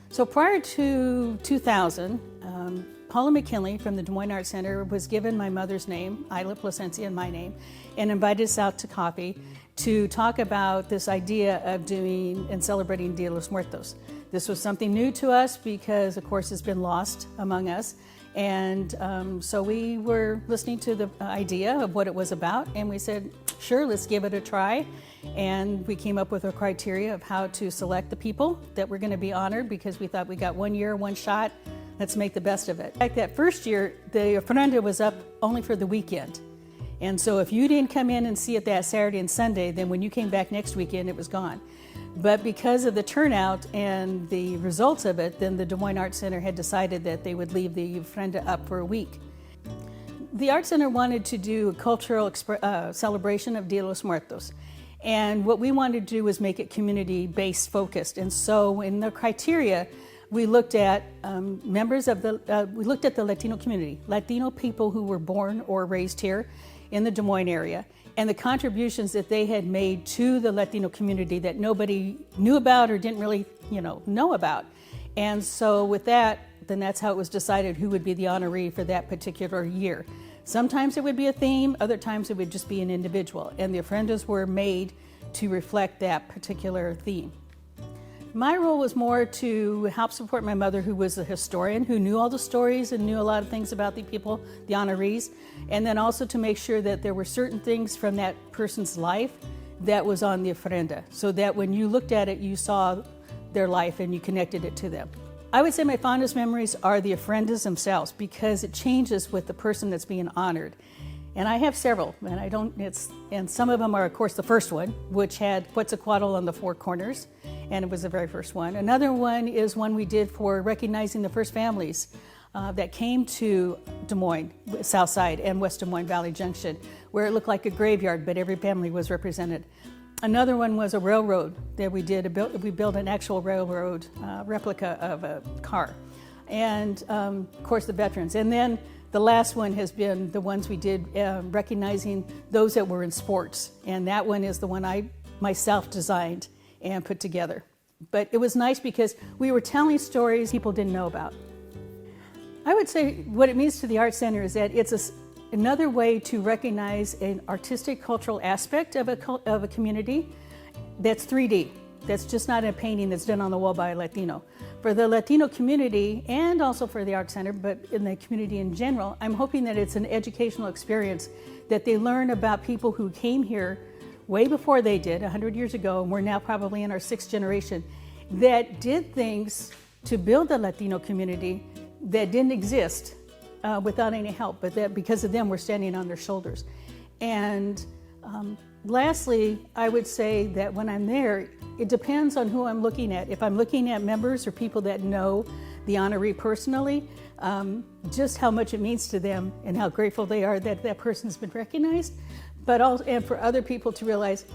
So prior to 2000, Paula McKinley from the Des Moines Arts Center was given my mother's name, Paula Plasencia, and my name, and invited us out to coffee to talk about this idea of doing and celebrating Dia de los Muertos. This was something new to us because, of course, it's been lost among us. And so we were listening to the idea of what it was about, and we said, sure, let's give it a try. And we came up with a criteria of how to select the people that were going to be honored, because we thought we got 1 year, one shot, let's make the best of it. Like that first year, the ofrenda was up only for the weekend. And so if you didn't come in and see it that Saturday and Sunday, then when you came back next weekend, it was gone. But because of the turnout and the results of it, then the Des Moines Arts Center had decided that they would leave the ofrenda up for a week. The Arts Center wanted to do a cultural celebration of Dia de los Muertos. And what we wanted to do was make it community-based focused. And so in the criteria, we looked at members of we looked at the Latino community, Latino people who were born or raised here in the Des Moines area, and the contributions that they had made to the Latino community that nobody knew about or didn't really, know about. And so with that, then that's how it was decided who would be the honoree for that particular year. Sometimes it would be a theme, other times it would just be an individual, and the ofrendas were made to reflect that particular theme. My role was more to help support my mother, who was a historian, who knew all the stories and knew a lot of things about the people, the honorees, and then also to make sure that there were certain things from that person's life that was on the ofrenda, so that when you looked at it, you saw their life and you connected it to them. I would say my fondest memories are the ofrendas themselves, because it changes with the person that's being honored. And I have several, and some of them are, of course, the first one, which had Quetzalcoatl on the four corners, and it was the very first one. Another one is one we did for recognizing the first families that came to Des Moines, South Side and West Des Moines Valley Junction, where it looked like a graveyard, but every family was represented. Another one was a railroad that we did. We built an actual railroad replica of a car. And, of course, the veterans. And then the last one has been the ones we did recognizing those that were in sports. And that one is the one I myself designed and put together. But it was nice because we were telling stories people didn't know about. I would say what it means to the Arts Center is that it's another way to recognize an artistic cultural aspect of a community that's 3D. That's just not a painting that's done on the wall by a Latino. For the Latino community, and also for the Arts Center, but in the community in general, I'm hoping that it's an educational experience, that they learn about people who came here way before they did, 100 years ago, and we're now probably in our 6th generation, that did things to build the Latino community that didn't exist without any help, but that because of them, we're standing on their shoulders. And lastly, I would say that when I'm there, it depends on who I'm looking at. If I'm looking at members or people that know the honoree personally, just how much it means to them and how grateful they are that that person's been recognized. But also, and for other people to realize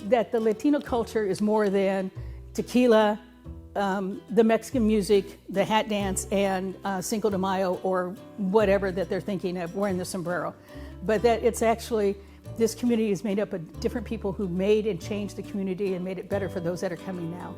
that the Latino culture is more than tequila, the Mexican music, the hat dance, and Cinco de Mayo, or whatever that they're thinking of, wearing the sombrero. But that it's actually, this community is made up of different people who made and changed the community and made it better for those that are coming now.